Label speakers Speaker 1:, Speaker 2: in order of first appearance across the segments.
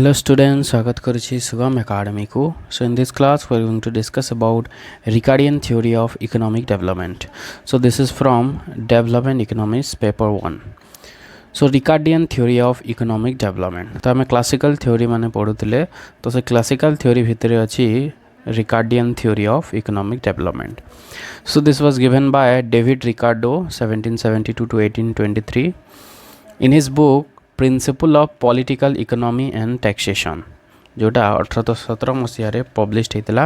Speaker 1: Hello students, स्वागत करुछि सुगम academy को. So in this class we are going to discuss about Ricardian theory of economic development. So this is from Development Economics paper 1. So Ricardian theory of economic development. तो हमें classical theory माने पढ़ुतिले तो से classical theory भितरे अछि Ricardian theory of economic development. So this was given by David Ricardo 1772 to 1823 in his book principle of political economy and taxation जोटा 1817 मसीह published होता.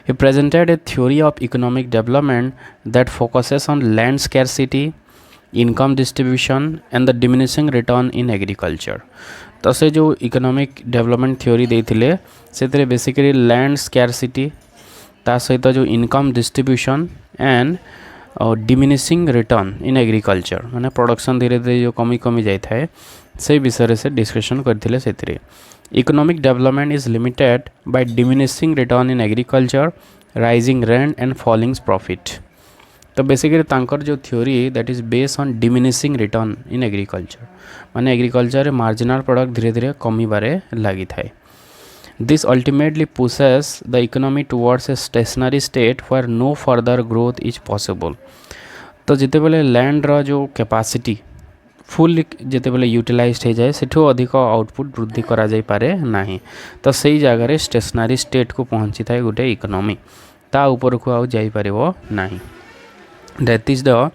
Speaker 1: He presented A theory of economic development that focuses on land scarcity income distribution and the diminishing return in agriculture. तो से जो economic development theory देथिले से basically land scarcity ता सहित जो income distribution and और डिमिनिशिंग रिटर्न इन एग्रीकल्चर माने production धीरे धीरे जो कमी कमी जाए थाए से विषय से डिस्कशन करथिले सेतिरे. Economic development is limited by diminishing return in agriculture rising rent and falling profit. तो बेसिकली तांकर जो theory that is based on diminishing return in agriculture माने एग्रीकल्चर मार्जिनल प्रोडक्ट धीरे धीरे कमी बारे लगी थाए. This ultimately pushes the economy towards a stationary state where no further growth is possible. तो जिते बेले लैंड रो जो कैपेसिटी फुल जिते बेले यूटिलाइज्ड हो जाए सेठो अधिक आउटपुट वृद्धि करा जाई पारे नाही. तो सही जगह रे स्टेशनरी स्टेट को पहुंची थाए गोटे इकोनॉमी ता ऊपर को आउ जाई परिवो नाही. दैट इज द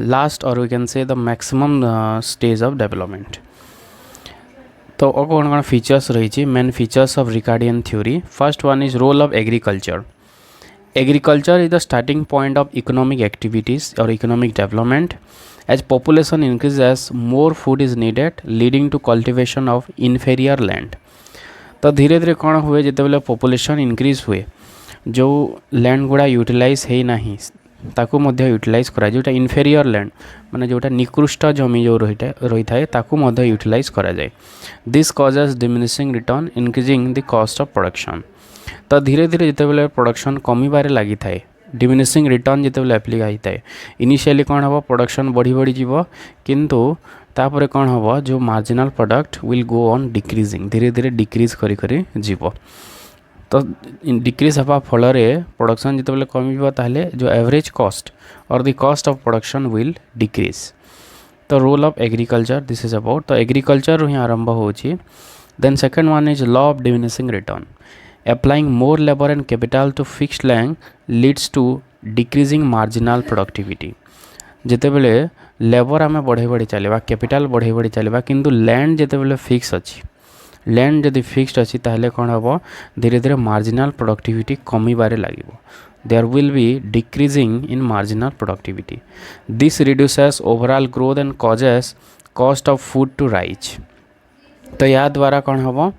Speaker 1: लास्ट और we can say the maximum stage of development. तो कौन कौन फीचर्स रही main features of Ricardian theory. First one is role of agriculture. Agriculture is the starting point of economic activities और economic development. As population increases more food is needed leading to cultivation of inferior land. तो धीरे धीरे कौन हुए जिते बेले population increase हुए जो लैंड गुड़ा यूटिलाइज है नहीं ताकू मध्य यूटिलाइज करा जोटा इनफेरियर लैंड माने जोटा निकृष्ट जमी जो रही थाए ताकू मध्य यूटिलाइज करा जाए. This causes diminishing return increasing the cost of production. तो धीरे धीरे जिते बेले प्रोडक्शन कमी बारे लगी थाए डिमिनिशिंग रिटर्न जिते बेले एप्लिक होता है इनिशियली कौन हम प्रोडक्शन बढ़ी बढ़ी जीव किंतु तापर कौन हम जो marginal product will go on decreasing धीरे धीरे डिक्रीज करी करी जीव. तो डिक्रीज हवा फल प्रोडक्शन जिते बेले कमी ताहले जो एवरेज कॉस्ट और the cost of production will decrease. तो role of agriculture this is about. तो एग्रीकल्चर ही आरंभ होची. Then second one is law of diminishing return. Applying more labor and capital to fixed land leads to decreasing marginal productivity. जिते बेले labour आम बढ़े बढ़ी चलवा कैपिटल बढ़े बढ़ी चलवा किंतु लैंड जिते बेले फिक्स अच्छी लैंड जदि फिक्स्ड अच्छी ताहले कौन हम धीरे धीरे मार्जिनल प्रोडक्टिविटी कमी बारे लगे. There will be decreasing in marginal productivity. This reduces overall growth and causes cost of food to rise. तो या द्वारा कौन हम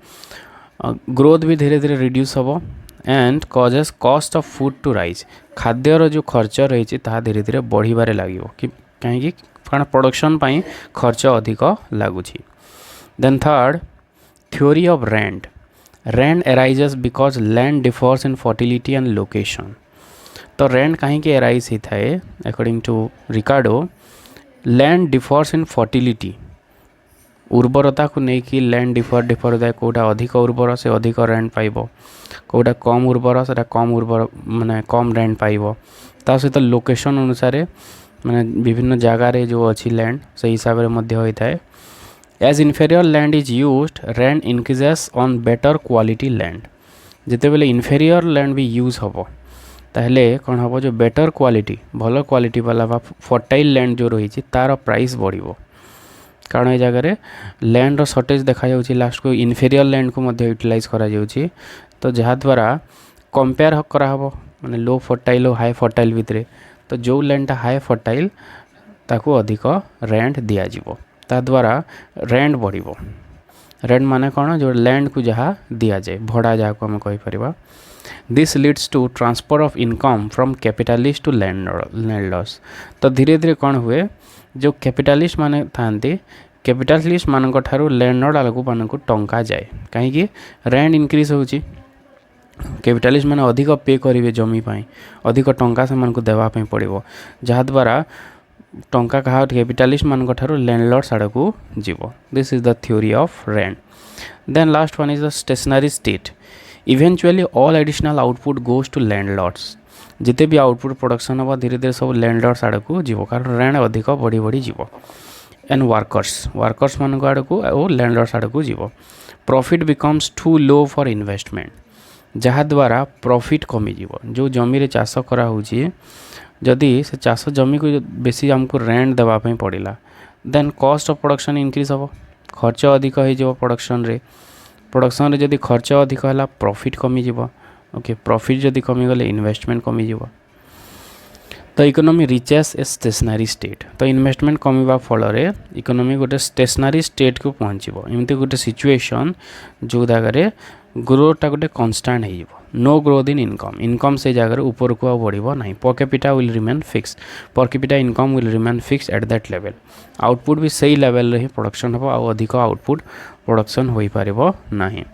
Speaker 1: ग्रोथ भी धीरे धीरे रिड्यूस हम and causes cost of food to rise. खाद्यर जो खर्च रही धीरे धीरे बढ़िबारे लगे कि कहीं कारण प्रोडक्शन पाई खर्च अधिक लगुच. Then third theory of rent. Rent arises because land differs in fertility and location. तो रेंट कहीं एराइज होता है according to Ricardo land differs in fertility उर्वरता को लेकिन लैंड डिफर होता है कौटा अधिक उर्वर से अधिक रेंट पाइब कौटा कम उर्वर से कम उर्वर माने कम रेंट पाइब. ता सहित लोकेशन अनुसार माने विभिन्न जगार जो अच्छी लैंड से हिसाब से मध्य होता है. As inferior land is used rent increases on better quality land. जिते बेले इनफेरियर लैंड भी यूज हम ताहले कौन हम जो बेटर क्वालिटी भल क्वालिटी वाला फर्टाइल लैंड जो रही तार प्राइस बढ़िबो कारण ये जगह लैंड रो शॉर्टेज देखा जाउची लास्ट को इनफेरियर लैंड को मध्य यूटिलाइज करा जाउची. तो जहाँ द्वारा कंपेयर करा हबो माने लो फर्टाइल और हाई फर्टाइल भितरे तो जो लैंड हाई फर्टाइल ताकू अधिक रेंट दिया जिवो ता द्वारा रेंट बढ़िबो. रेंट माने कौन जो लैंड को जहाँ दिया जाए भड़ा जहाँ को हम कहि परिबा. This leads to transfer of income from capitalist to landlords. तो धीरे धीरे कौन हुए जो कैपिटलिस्ट माने थांती कैपिटलिस्ट मानक ठारू लैंडलॉर्ड आलू मानक टंका जाए कहीं रेंट इंक्रीज होची कैपिटलिस्ट माने अधिक पे करेंगे जमी पाई अधिक टंका से मानक देवाई पड़ो जहाँ द्वारा टंका क्या कैपिटलिस्ट मानक ठारू लैंडलॉर्ड आड़ को जीव. This is the theory of rent. Then last one is the stationary state. Eventually all additional output goes to landlords. जिते भी आउटपुट प्रोडक्शन हम धीरे धीरे सब लैंडलॉर्ड्स आड़ को जीव कारण रेंट अधिक बढ़ी बढ़ी जीव एंड वर्कर्स मान आड़ को और लैंडलॉर्ड्स आड़ को जीव profit becomes too low for investment जहाद्वारा प्रॉफिट कमिज जो जमी चाष कराऊँगी जदि से चाष जमी को बेसी आमको रेंट देवाई पड़ा then cost of production increase हम खर्च अधिक हो प्रोडक्शन रे जदि खर्च अधिक है प्रॉफिट कमिज ओके प्रॉफिट जदि कमिगले इन्वेस्टमेंट कमिज तो economy reaches a stationary state तो इन्वेस्टमेंट कमिबा फल रे इकोनॉमी गोटे स्टेशनरी स्टेट को पहुँचब एमती गोटे सिचुएशन जो जगह ग्रोथटा गोटे कन्स्टांट हो नो ग्रोथ इन इनकम से जगह ऊपर को बढ़ो ना per capita will remain fix per capita income will remain fix at that level output भी सही लेवल ही प्रोडक्शन हम अधिक आउटपुट प्रोडक्शन हो पारिबो नाही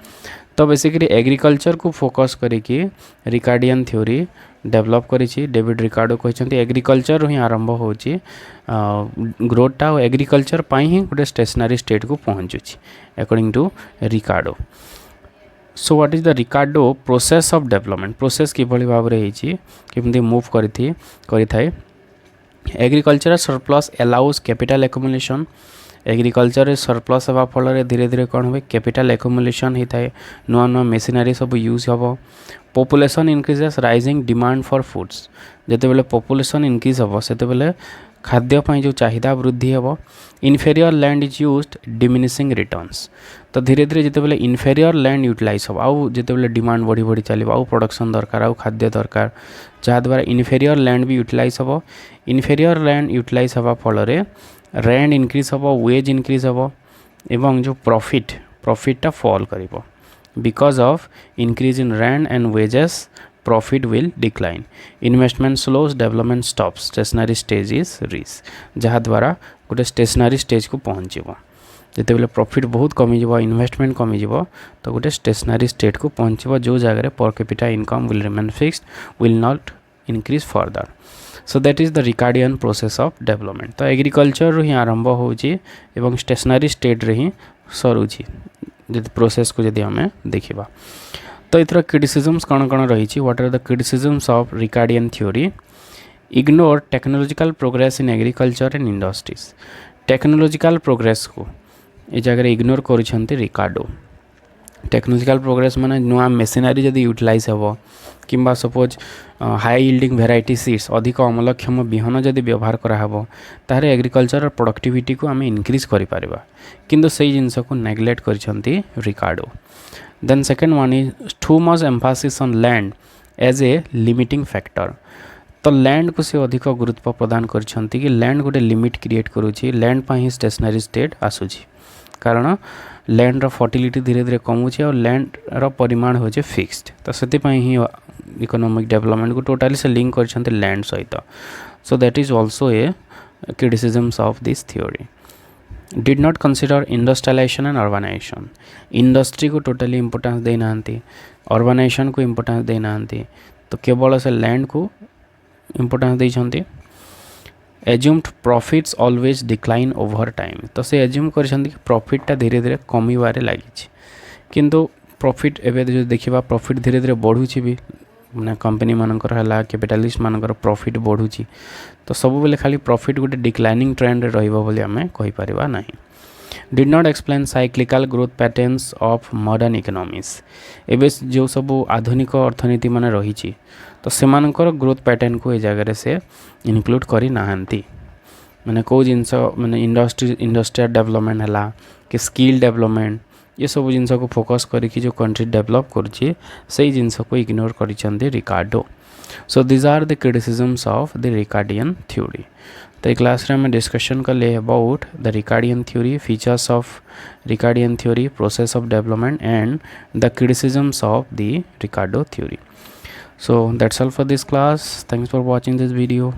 Speaker 1: तो बेसिकली एग्रीकल्चर को फोकस करिकी रिकार्डियन थ्योरी डेवलप करिछि डेविड रिकार्डो कहते एग्रीकल्चर ही आरंभ होची ग्रोथटा एग्रीकल्चर पाई ही गोटे स्टेशनरी स्टेट को पहुँचुछि according to Ricardo so what is the Ricardo process of development process किभली भाव रे हिची किमती मूव करि थाए agriculture surplus allows capital accumulation agriculture surplus हवा फल धीरे धीरे कौन हुए कैपिटल एक्युमुलेशन होता है नुआ नुआ मेसिनरी सब यूज हम population increases rising demand for foods जिते बेले पॉपुलेशन इंक्रीज हम से खाद्यपाई जो चाहिदा वृद्धि हम inferior land is used diminishing returns तो धीरे धीरे जिते बेले इनफेरियर लैंड यूटिलाइज हम आउ जिते बेले डिमांड बढ़ी बढ़ी चलो आउ प्रोडक्शन दरकार आउ खाद्य दरकार जहाद्वारा इनफेरियर लैंड भी यूटिलाइज हम इनफेरियर लैंड यूटिलाइज हवा फल रेंट इंक्रीज हम वेज इंक्रीज हम एवं जो प्रॉफिटा फॉल करिबो because of increase in rent and wages profit will decline investment slows development stops stationary stage is reach जहाद्वारा गोटे स्टेशनरी स्टेज को पहुँचब जिते बेले प्रॉफिट बहुत कमिज इन्वेस्टमेंट कमिज तो गोटे स्टेशनरी स्टेट को पहुँचब जो जगह per capita income will remain fixed will not increase further so that is the Ricardian process of development तो एग्रीकल्चर ही आरंभ होची एवं स्टेशनरी स्टेट रे ही सरुची जदि प्रोसेस को जदि हमें देखिबा तो इतर क्रिटिसिजम्स कौन कौन रही what are the criticisms of Ricardian theory ignore technological progress in agriculture and industries technological progress को ये जगह इग्नोर करिसेंती रिकार्डो टेक्नोलॉजिकल प्रोग्रेस माने नुआ मेसिनरी जदि यूटिलाइज हम किंबा suppose high yielding variety seeds अधिक अमलक्षम बिहन जदि व्यवहार कराहब तार एग्रीकल्चर प्रोडक्टिविटी को आम इनक्रीज करिपारिबा किंतु सही जिनस को नेग्लेक्ट करिसेंती Ricardo then second one is too much emphasis on land as a limiting factor तो लैंड को से अधिक गुरुत्व प्रदान करिसेंती कि लैंड गोटे लिमिट क्रिएट करूची लैंड पा ही स्टेशनरी स्टेट आसुची कारण लैंड रो फर्टिलिटी धीरे धीरे कमुची और लैंड रो परिमाण हो फिक्स्ड तो से ही इकोनॉमिक डेवलपमेंट को टोटाली से लिंक कर लैंड सहित so that is also a criticisms of this theory did not consider industrialisation and urbanisation industry को टोटाली इंपोर्टेंस देना अर्बानाइजेशन को इंपोर्टेंस देना तो केवल से लैंड को इंपोर्टेंस देइछंती assumed profits always decline over time तो से एज्यूम कर प्रॉफिटा धीरे धीरे कमिबारे लगी किंतु प्रॉफिट एवं जो देखा प्रॉफिट धीरे धीरे बढ़ुची भी मैंने कंपनी मानकर है कैपिटालिस्ट मानकर प्रॉफिट बढ़ुची तो सब बेले खाली प्रॉफिट गोटे डिक्लाइनिंग ट्रेंड रे रहिबो बोली आमे कहि परिबा नाही did not explain cyclical growth patterns of modern economies एबे जो सब आधुनिक अर्थनीति माने रही तो सेमानकर ग्रोथ पैटर्न को ए जगह से इनक्लूड करी नाहंती माने को जिनस माने इंडस्ट्रियल डेवलपमेंट है कि स्किल डेवलपमेंट ये सब जिनस को फोकस करिकी जो कंट्री डेवलप करुची सही जिनस को इग्नोर करिसेंती Ricardo so this are the criticisms of the Ricardian theory तो क्लास रे में डिस्कशन कले about the Ricardian theory features of Ricardian theory process of development and the criticisms of the Ricardo theory so that's all for this class. Thanks for watching this video.